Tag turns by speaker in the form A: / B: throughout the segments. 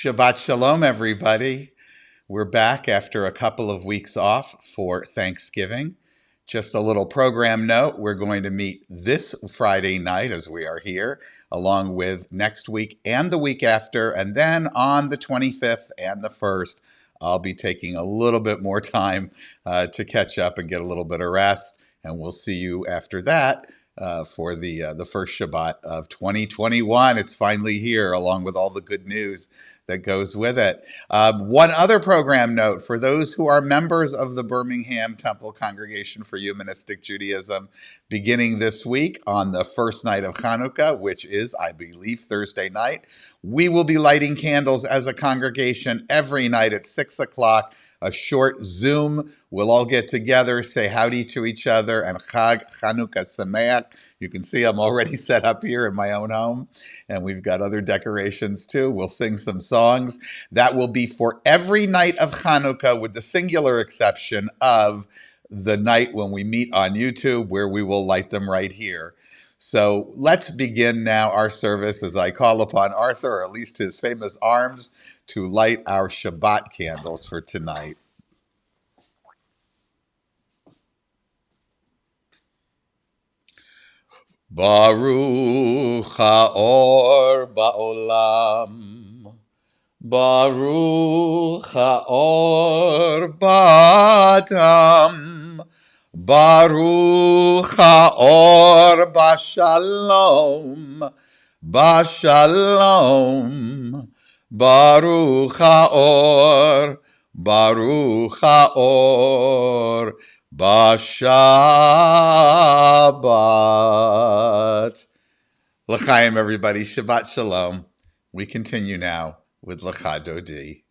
A: Shabbat Shalom, everybody. We're back after a couple of weeks off for Thanksgiving. Just a little program note, we're going to meet this Friday night as we are here, along with next week and the week after, and then on the 25th and the 1st, I'll be taking a little bit more time to catch up and get a little bit of rest, and we'll see you after that for the first Shabbat of 2021. It's finally here, along with all the good news that goes with it. One other program note for those who are members of the Birmingham Temple Congregation for Humanistic Judaism, beginning this week on the first night of Hanukkah, which is, I believe, Thursday night, we will be lighting candles as a congregation every night at 6 o'clock. A short Zoom. We'll all get together, say howdy to each other, and Chag Chanukah Sameach. You can see I'm already set up here in my own home, and we've got other decorations too. We'll sing some songs. That will be for every night of Hanukkah, with the singular exception of the night when we meet on YouTube, where we will light them right here. So let's begin now our service as I call upon Arthur, or at least his famous arms, to light our Shabbat candles for tonight. Baruch Haor Ba'olam, Baruch Haor Ba'atam, Baruch Haor Ba'Shalom, Ba'Shalom, Baruch Haor, Baruch Haor, B'Shabbat. L'chaim, everybody. Shabbat Shalom. We continue now with L'cha Dodi.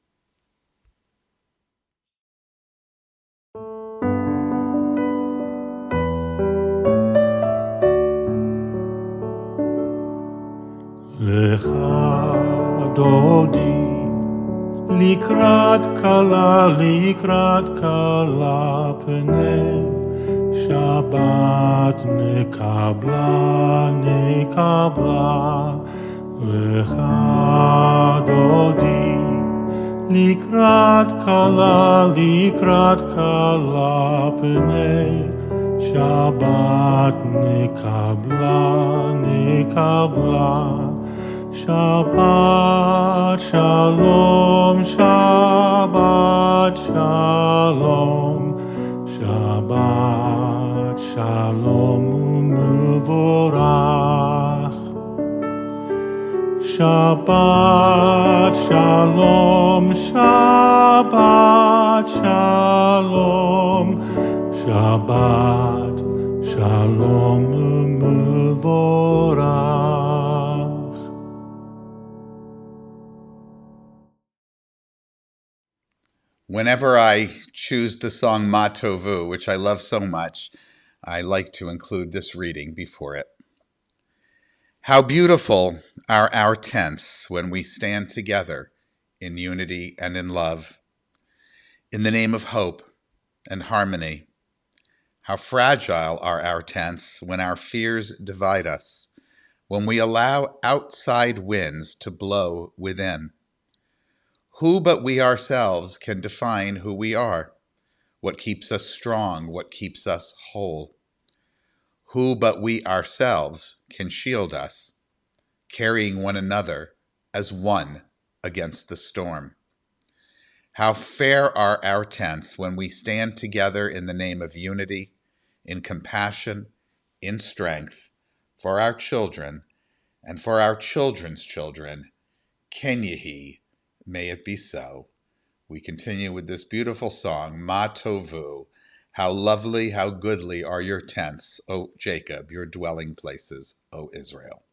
B: L'cha Dodi, לקראת קלה פני שבת נקבלה לך דודי לקראת קלה פני שבת נקבלה Shabbat Shalom, Shabbat Shalom, Shabbat Shalom U'Mevorach. Shabbat Shalom, Shabbat Shalom, Shabbat Shalom U'Mevorach.
A: Whenever I choose the song Ma Tovu, which I love so much, I like to include this reading before it. How beautiful are our tents when we stand together in unity and in love, in the name of hope and harmony. How fragile are our tents when our fears divide us, when we allow outside winds to blow within. Who but we ourselves can define who we are, what keeps us strong, what keeps us whole? Who but we ourselves can shield us, carrying one another as one against the storm? How fair are our tents when we stand together in the name of unity, in compassion, in strength, for our children and for our children's children. Ken Yehi. May it be so. We continue with this beautiful song, Ma Tovu. How lovely, how goodly are your tents, O Jacob, your dwelling places, O Israel.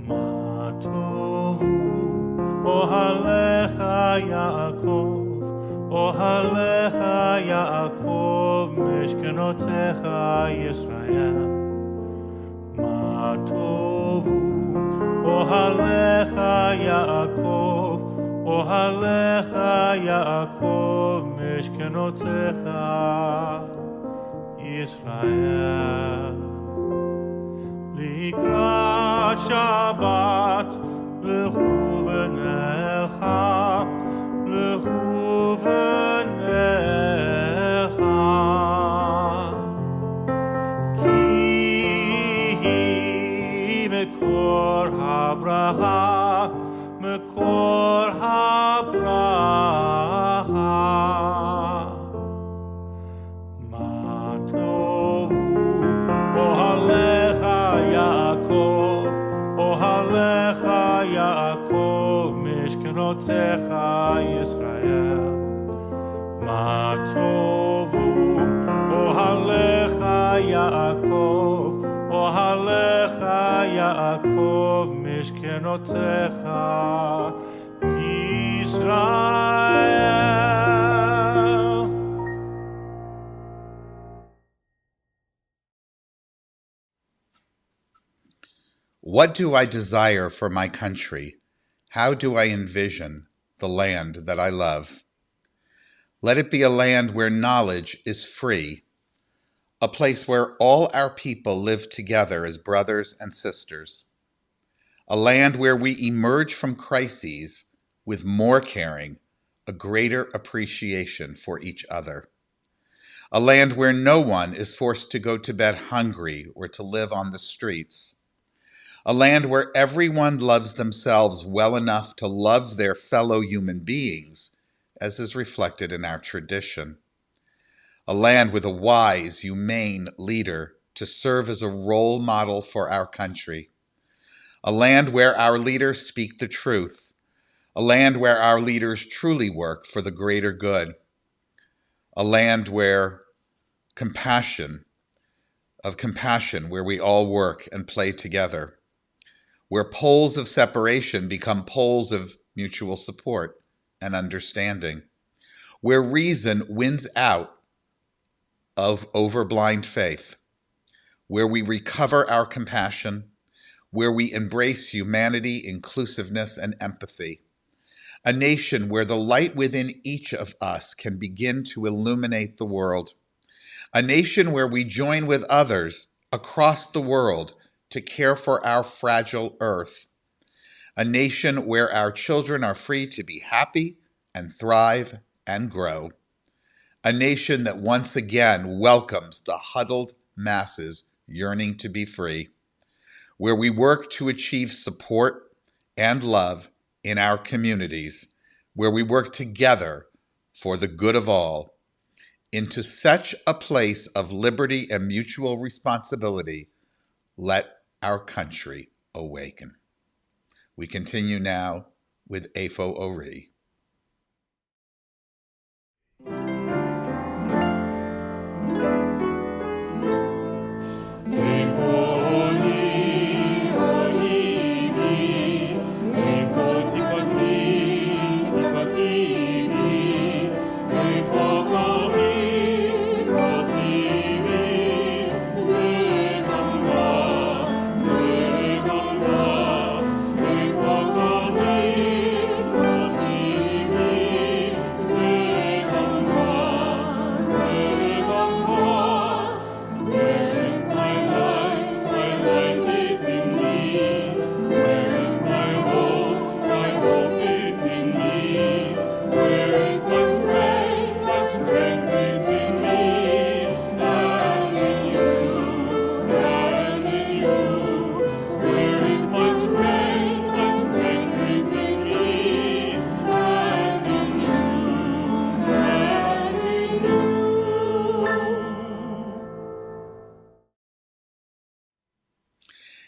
B: Ma Tovu, Ohalecha Yaakov, Ohalecha Yaakov, Mishkenotecha Yisrael. Ma Tovu, Ohalecha Yaakov, אוהליך יעקב משכנותיך ישראל. לקראת שבת לכו ונלכה, לכו ונלכה, כי מקור הברכה, מקור הברכה. מה טובו אוהליך יעקב, אוהליך יעקב משכנותיך ישראל. מה טובו אוהליך יעקב, אוהליך יעקב משכנותיך ישראל.
A: What do I desire for my country? How do I envision the land that I love? Let it be a land where knowledge is free, a place where all our people live together as brothers and sisters, a land where we emerge from crises with more caring, a greater appreciation for each other, a land where no one is forced to go to bed hungry or to live on the streets, a land where everyone loves themselves well enough to love their fellow human beings, as is reflected in our tradition. A land with a wise, humane leader to serve as a role model for our country. A land where our leaders speak the truth. A land where our leaders truly work for the greater good. A land where compassion, where we all work and play together. Where poles of separation become poles of mutual support and understanding, where reason wins out over blind faith, where we recover our compassion, where we embrace humanity, inclusiveness, and empathy, a nation where the light within each of us can begin to illuminate the world, a nation where we join with others across the world to care for our fragile earth, a nation where our children are free to be happy and thrive and grow, a nation that once again welcomes the huddled masses yearning to be free, where we work to achieve support and love in our communities, where we work together for the good of all, into such a place of liberty and mutual responsibility. Let our country awaken. We continue now with Afo Ori.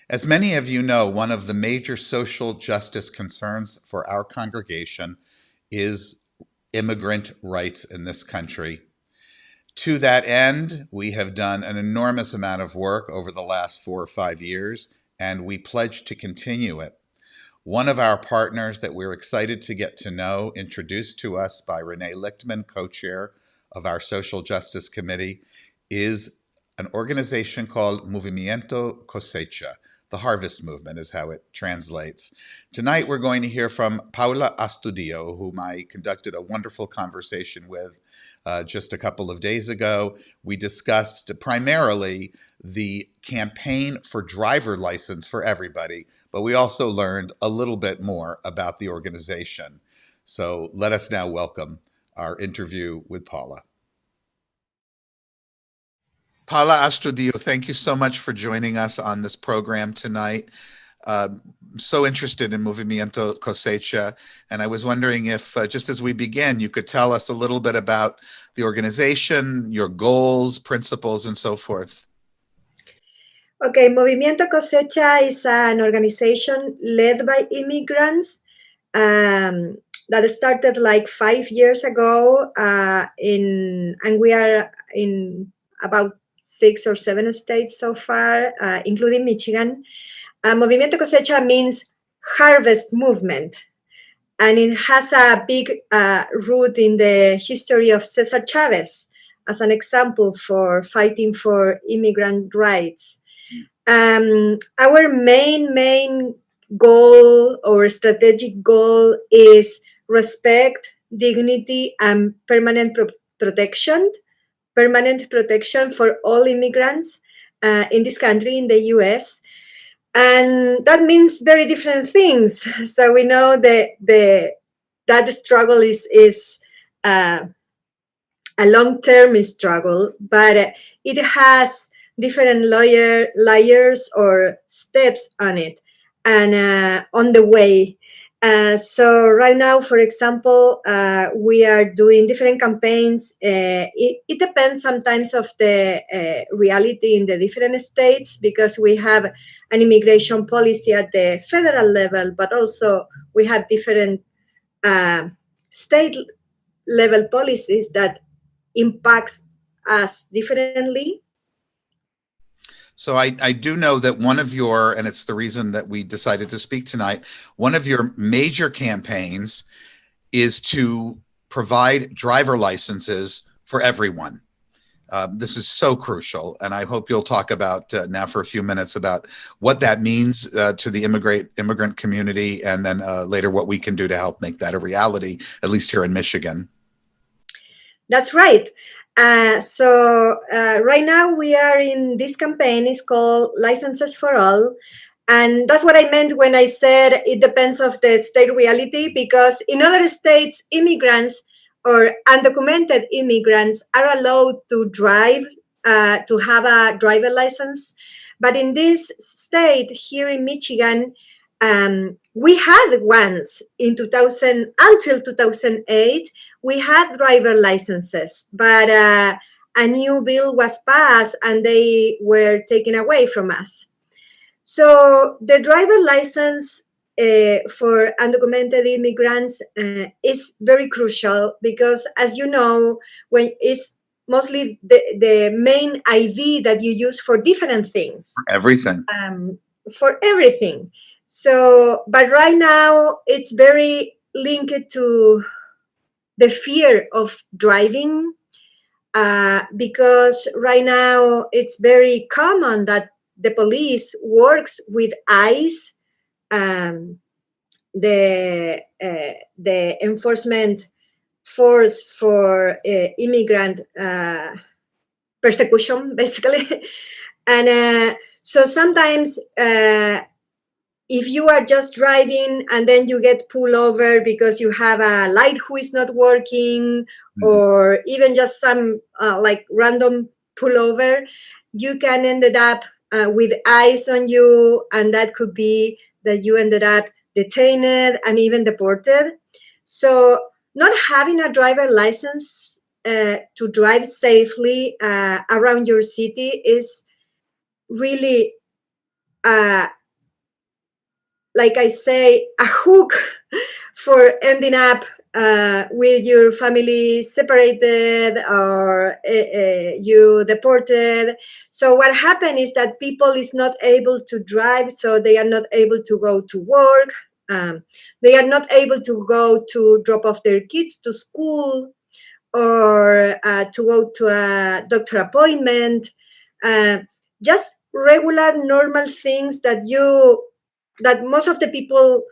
A: As many of you know, one of the major social justice concerns for our congregation is immigrant rights in this country. To that end, we have done an enormous amount of work over the last 4 or 5 years, and we pledge to continue it. One of our partners that we're excited to get to know, introduced to us by Renee Lichtman, co-chair of our Social Justice Committee, is an organization called Movimiento Cosecha, The harvest movement is how it translates. Tonight, we're going to hear from Paula Astudio, whom I conducted a wonderful conversation with just a couple of days ago. We discussed primarily the campaign for driver license for everybody, but we also learned a little bit more about the organization. So let us now welcome our interview with Paula. Paula Astudio, thank you so much for joining us on this program tonight. So interested in Movimiento Cosecha, and I was wondering if, just as we begin, you could tell us a little bit about the organization, your goals, principles, and so forth.
C: Okay, Movimiento Cosecha is an organization led by immigrants that started like 5 years ago, and we are in about 6 or 7 states so far, including Michigan. Movimiento Cosecha means harvest movement, and it has a big root in the history of Cesar Chavez as an example for fighting for immigrant rights. Our main goal or strategic goal is respect, dignity, and permanent protection for all immigrants in this country, in the US. And that means very different things. So we know that struggle is a long-term struggle, but it has different layers or steps on it and on the way. So right now, for example, we are doing different campaigns. It depends sometimes of the reality in the different states, because we have an immigration policy at the federal level, but also we have different state level policies that impacts us differently.
A: So I do know that one of your, and it's the reason that we decided to speak tonight, one of your major campaigns is to provide driver licenses for everyone. This is so crucial, and I hope you'll talk about now for a few minutes about what that means to the immigrant community, and then later what we can do to help make that a reality, at least here in Michigan.
C: That's right. So right now we are in this campaign. It's called Licenses for All. And that's what I meant when I said it depends of the state reality, because in other states, immigrants or undocumented immigrants are allowed to drive, to have a driver license. But in this state, here in Michigan, we had once in 2000 until 2008, we had driver licenses, but a new bill was passed and they were taken away from us. So the driver license for undocumented immigrants is very crucial, because, as you know, when it's mostly the main ID that you use for different things.
A: Everything.
C: For everything. So, but right now it's very linked to the fear of driving, because right now it's very common that the police works with ICE, the enforcement force for immigrant persecution, basically. And so sometimes if you are just driving and then you get pulled over because you have a light who is not working, or even just some like random pullover, you can end up with eyes on you, and that could be that you ended up detained and even deported. So not having a driver license to drive safely around your city is really like I say, a hook for ending up with your family separated or you deported. So what happened is that people is not able to drive, so they are not able to go to work. They are not able to go to drop off their kids to school, or to go to a doctor appointment. just regular, normal things that most of the people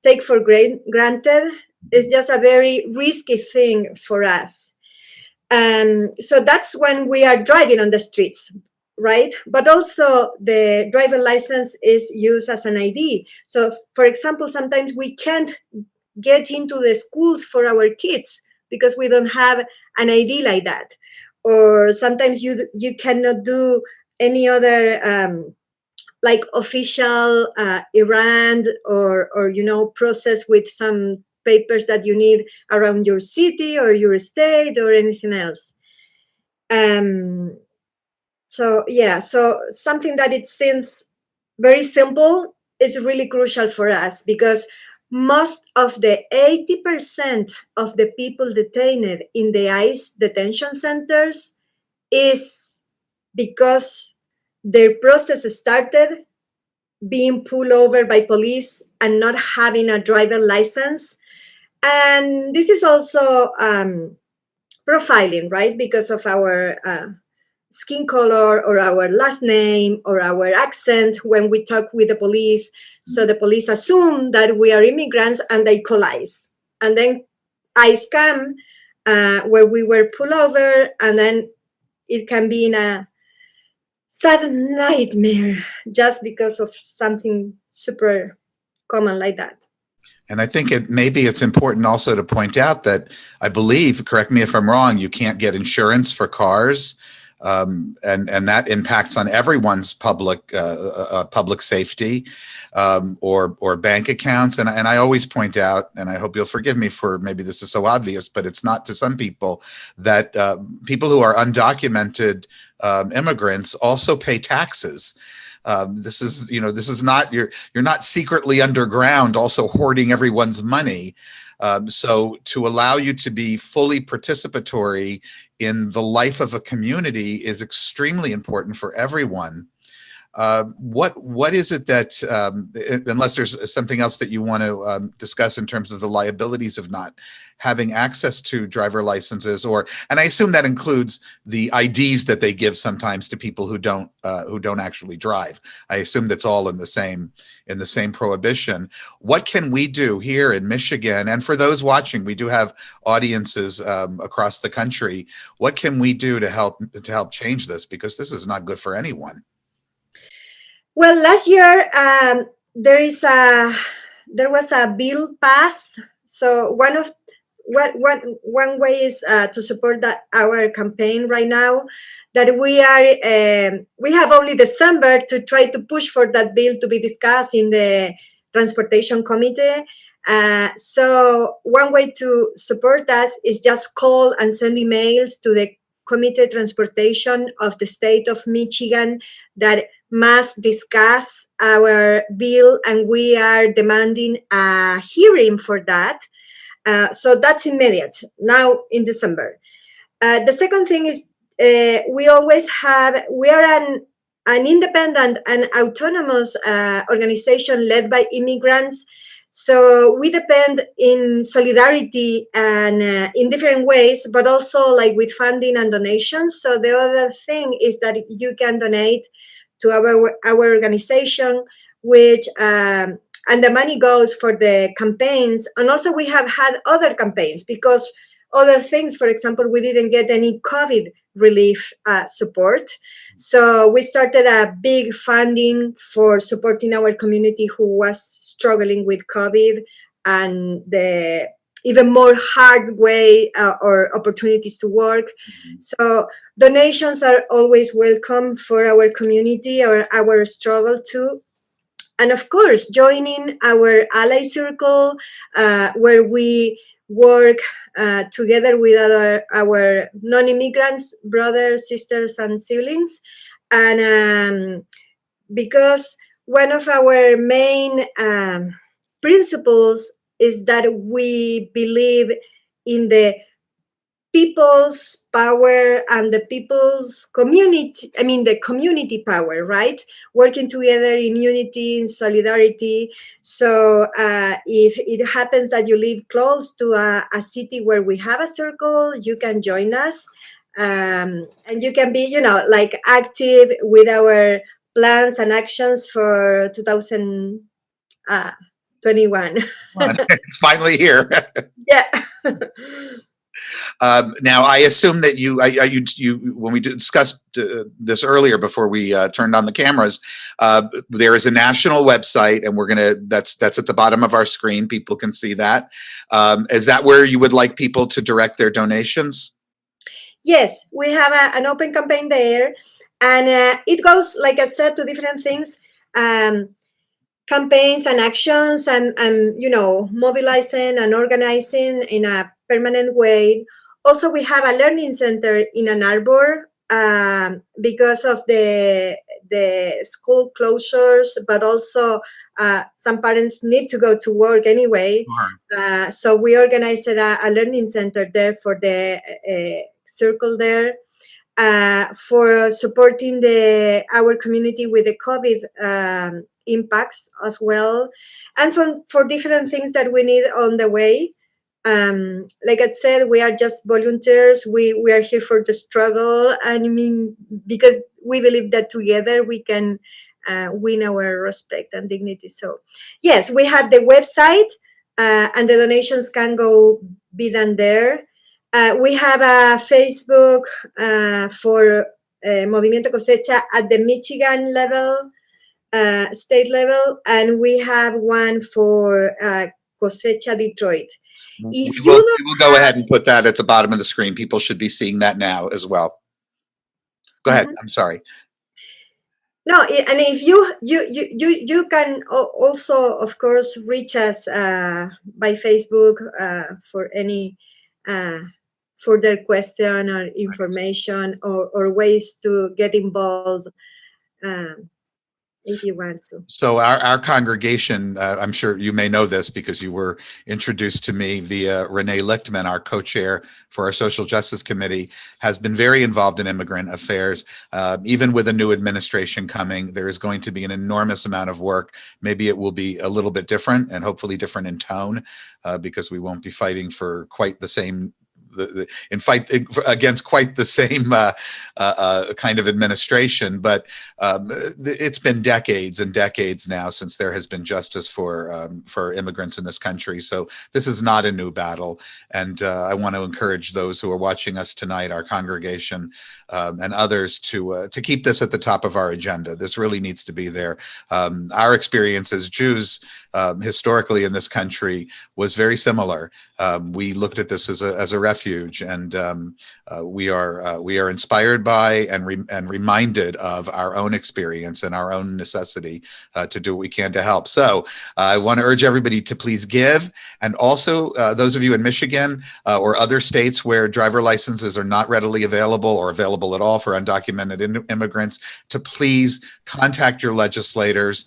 C: take for granted is just a very risky thing for us. So that's when we are driving on the streets, right? But also the driver license is used as an ID. So, for example, sometimes we can't get into the schools for our kids because we don't have an ID like that. Or sometimes you cannot do any other like official errand or process with some papers that you need around your city or your state or anything else. So something that it seems very simple is really crucial for us because most of the 80% of the people detained in the ICE detention centers is because their process started being pulled over by police and not having a driver license. And this is also profiling, right? Because of our skin color or our last name or our accent when we talk with the police. So the police assume that we are immigrants and they call ICE. And then ICE come where we were pulled over, and then it can be in a sad nightmare just because of something super common like that.
A: And I think maybe it's important also to point out that I believe, correct me if I'm wrong, you can't get insurance for cars, and that impacts on everyone's public safety, or bank accounts. And I always point out, and I hope you'll forgive me for maybe this is so obvious, but it's not to some people, that people who are undocumented immigrants also pay taxes. This is not, you're not secretly underground also hoarding everyone's money. So to allow you to be fully participatory in the life of a community is extremely important for everyone. What is it that, unless there's something else that you want to discuss in terms of the liabilities of not having access to driver licenses, and I assume that includes the IDs that they give sometimes to people who don't actually drive. I assume that's all in the same prohibition. What can we do here in Michigan? And for those watching, we do have audiences across the country. What can we do to help change this? Because this is not good for anyone.
C: Well, last year there was a bill passed. So one way is to support our campaign right now. That we have only December to try to push for that bill to be discussed in the Transportation Committee. So one way to support us is just call and send emails to the Committee Transportation of the state of Michigan that must discuss our bill, and we are demanding a hearing for that. So that's immediate, now in December. The second thing is we are an independent and autonomous organization led by immigrants. So we depend in solidarity and in different ways, but also like with funding and donations. So the other thing is that you can donate to our organization, which and the money goes for the campaigns. And also we have had other campaigns because other things, for example, we didn't get any COVID relief support. So we started a big funding for supporting our community who was struggling with COVID and the even more hard way or opportunities to work. So donations are always welcome for our community or our struggle too. And of course, joining our ally circle, where we work together with our non-immigrants, brothers, sisters, and siblings. And because one of our main principles is that we believe in the people's power and the people's community, the community power, right? Working together in unity, in solidarity. So if it happens that you live close to a city where we have a circle, you can join us. And you can be, like active with our plans and actions for 2021.
A: It's finally here.
C: Yeah.
A: Now, I assume that you when we discussed this earlier before we turned on the cameras, there is a national website, and that's at the bottom of our screen. People can see that. Is that where you would like people to direct their donations?
C: Yes, we have an open campaign there, and it goes, like I said, to different things, campaigns and actions, and mobilizing and organizing in a permanent way. Also, we have a learning center in Ann Arbor because of the school closures, but also some parents need to go to work anyway.
A: Sure.
C: So we organized a learning center there for the circle there for supporting our community with the COVID impacts as well, and for different things that we need on the way. Like I said, we are just volunteers. We are here for the struggle, and I mean, because we believe that together we can win our respect and dignity. So yes, we have the website, and the donations can be done there. We have a Facebook for Movimiento Cosecha at the Michigan level, state level, and we have one for Cosecha Detroit.
A: We will go ahead and put that at the bottom of the screen. People should be seeing that now as well. Go ahead. I'm sorry.
C: No, and if you can also, of course, reach us by Facebook for any further question or information or ways to get involved. If you want to.
A: So our congregation, I'm sure you may know this because you were introduced to me via Renee Lichtman, our co-chair for our Social Justice Committee, has been very involved in immigrant affairs. Even with a new administration coming, there is going to be an enormous amount of work. Maybe it will be a little bit different and hopefully different in tone because we won't be fighting for quite the same fight against quite the same kind of administration, but it's been decades and decades now since there has been justice for immigrants in this country. So this is not a new battle, and I want to encourage those who are watching us tonight, our congregation, and others, to keep this at the top of our agenda. This really needs to be there. Our experience as Jews historically in this country was very similar. We looked at this as a refuge, and we are inspired by and reminded of our own experience and our own necessity to do what we can to help. So I want to urge everybody to please give, and also those of you in Michigan or other states where driver licenses are not readily available or available at all for undocumented immigrants, to please contact your legislators,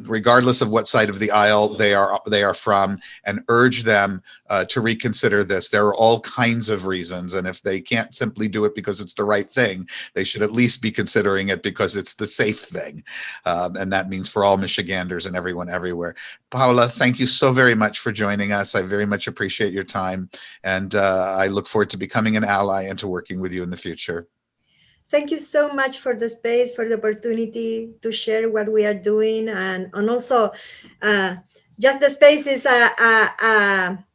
A: regardless of what side of the aisle they are from, and urge them to reconsider this. There are all kinds of reasons, and if they can't simply do it because it's the right thing, they should at least be considering it because it's the safe thing, and that means for all Michiganders and everyone everywhere. Paula, thank you so very much for joining us. I very much appreciate your time, and I look forward to becoming an ally and to working with you in the future.
C: Thank you so much for the space, for the opportunity to share what we are doing, and also just the space is a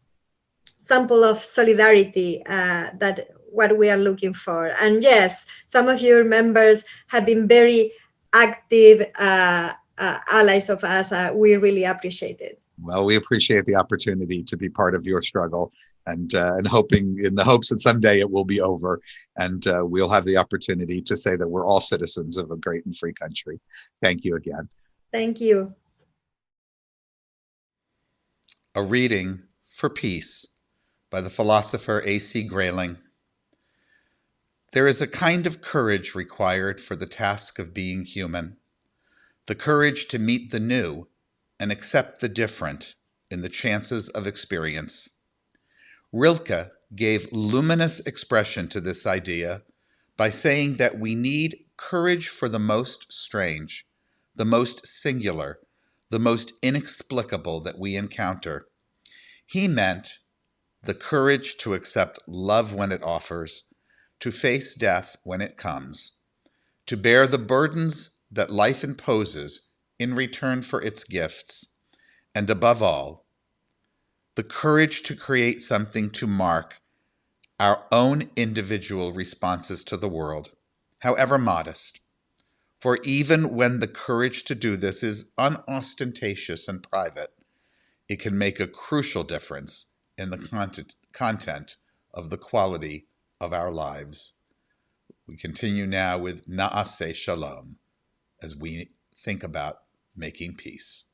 C: sample of solidarity that what we are looking for. And yes, some of your members have been very active allies of us. We really appreciate it.
A: Well, we appreciate the opportunity to be part of your struggle, and hoping, in the hopes that someday it will be over, and we'll have the opportunity to say that we're all citizens of a great and free country. Thank you again.
C: Thank you.
A: A reading for peace by the philosopher A.C. Grayling. There is a kind of courage required for the task of being human, the courage to meet the new and accept the different in the chances of experience. Rilke gave luminous expression to this idea by saying that we need courage for the most strange, the most singular, the most inexplicable that we encounter. He meant the courage to accept love when it offers, to face death when it comes, to bear the burdens that life imposes in return for its gifts, and above all, the courage to create something to mark our own individual responses to the world, however modest. For even when the courage to do this is unostentatious and private, it can make a crucial difference in the content of the quality of our lives. We continue now with Na'aseh Shalom as we think about making peace.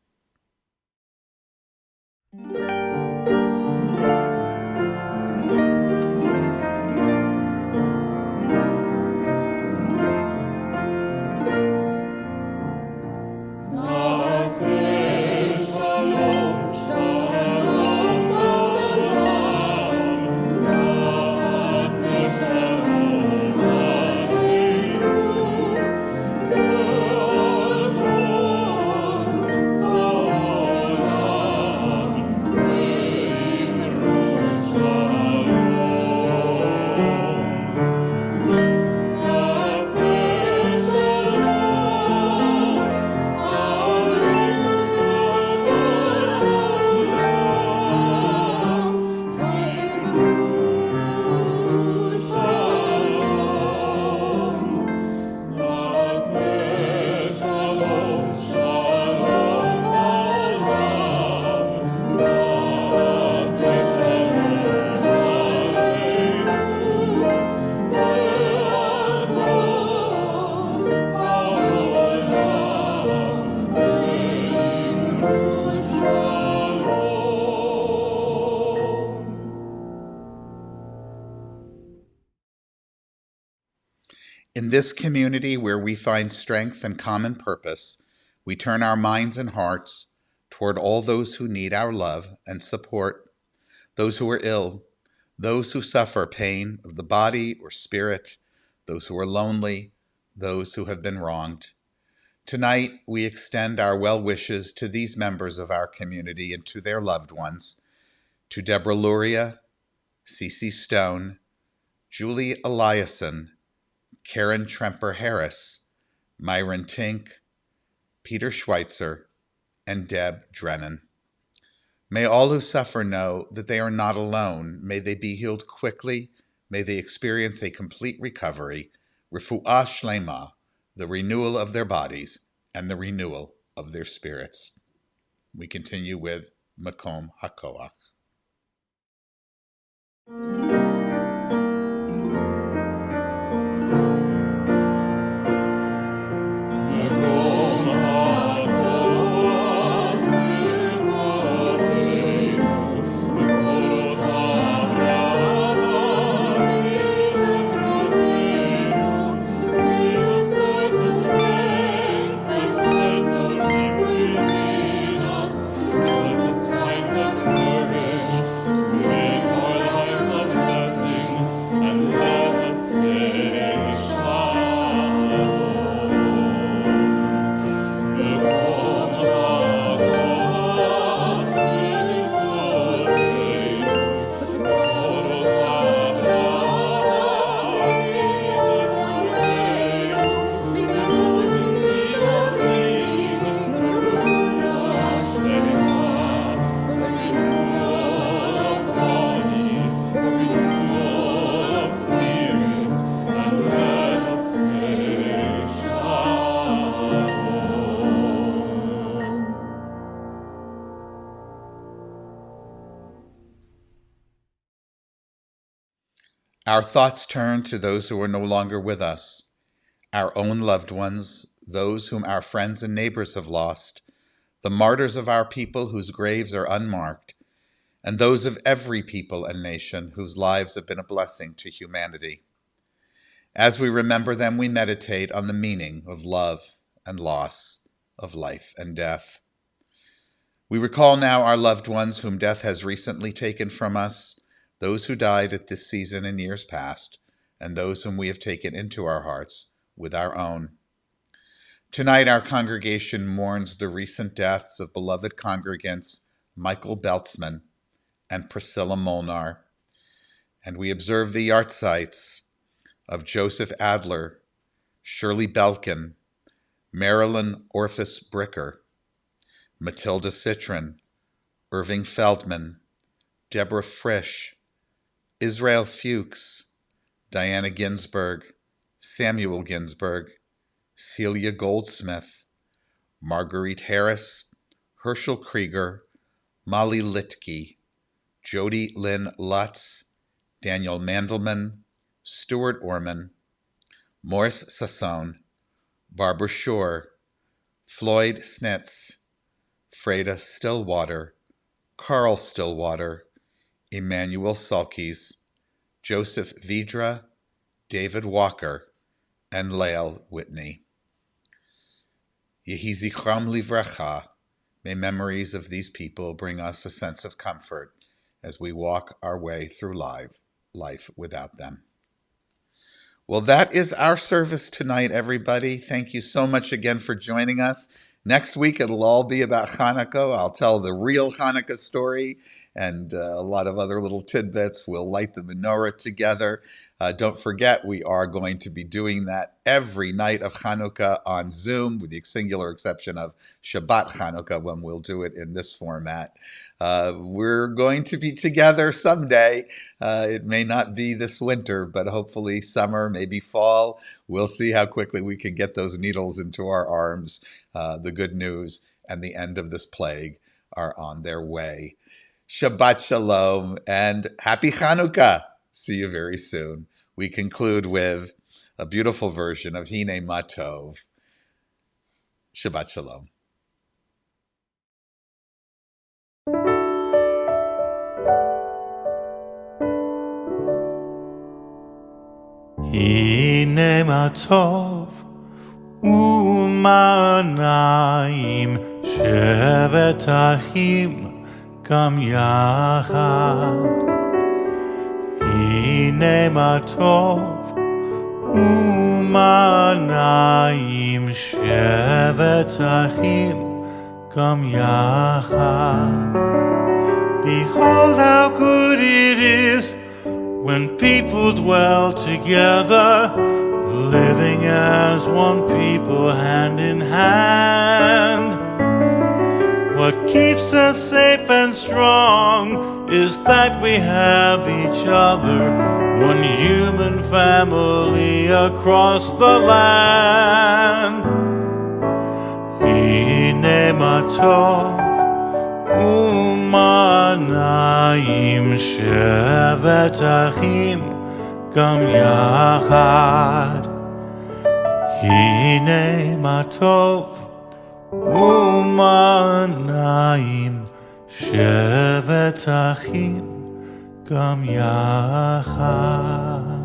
A: In this community where we find strength and common purpose, we turn our minds and hearts toward all those who need our love and support, those who are ill, those who suffer pain of the body or spirit, those who are lonely, those who have been wronged. Tonight, we extend our well wishes to these members of our community and to their loved ones, to Deborah Luria, Cece Stone, Julie Eliason, Karen Tremper-Harris, Myron Tink, Peter Schweitzer, and Deb Drennan. May all who suffer know that they are not alone. May they be healed quickly. May they experience a complete recovery, refuah shlema, the renewal of their bodies and the renewal of their spirits. We continue with Makom HaKoach. Our thoughts turn to those who are no longer with us, our own loved ones, those whom our friends and neighbors have lost, the martyrs of our people whose graves are unmarked, and those of every people and nation whose lives have been a blessing to humanity. As we remember them, we meditate on the meaning of love and loss, of life and death. We recall now our loved ones whom death has recently taken from us, those who died at this season in years past, and those whom we have taken into our hearts with our own. Tonight, our congregation mourns the recent deaths of beloved congregants Michael Beltzman and Priscilla Molnar, and we observe the yahrzeits of Joseph Adler, Shirley Belkin, Marilyn Orphis Bricker, Matilda Citron, Irving Feldman, Deborah Frisch, Israel Fuchs, Diana Ginsburg, Samuel Ginsburg, Celia Goldsmith, Marguerite Harris, Herschel Krieger, Molly Litke, Jody Lynn Lutz, Daniel Mandelman, Stuart Orman, Morris Sassone, Barbara Shore, Floyd Snitz, Freda Stillwater, Carl Stillwater, Emmanuel Sulkys, Joseph Vidra, David Walker, and Lael Whitney. Yehi zichram livracha. May memories of these people bring us a sense of comfort as we walk our way through life without them. Well, that is our service tonight, everybody. Thank you so much again for joining us. Next week, it'll all be about Hanukkah. I'll tell the real Hanukkah story and a lot of other little tidbits. We'll light the menorah together. Don't forget, we are going to be doing that every night of Hanukkah on Zoom, with the singular exception of Shabbat Hanukkah, when we'll do it in this format. We're going to be together someday. It may not be this winter, but hopefully summer, maybe fall. We'll see how quickly we can get those needles into our arms. The good news and the end of this plague are on their way. Shabbat Shalom and Happy Hanukkah. See you very soon. We conclude with a beautiful version of Hine Ma Tov. Shabbat Shalom.
B: הנה מה טוב ומה נעים שבת אחים גם יחד. הנה מה טוב ומה נעים שבת אחים גם יחד. Behold how good it is when people dwell together, living as one people, hand in hand. What keeps us safe and strong is that we have each other, one human family across the land. Hine ma tov ומה נעים שבת אחים גם יחד. הנה מה טוב ומה נעים שבת אחים גם יחד.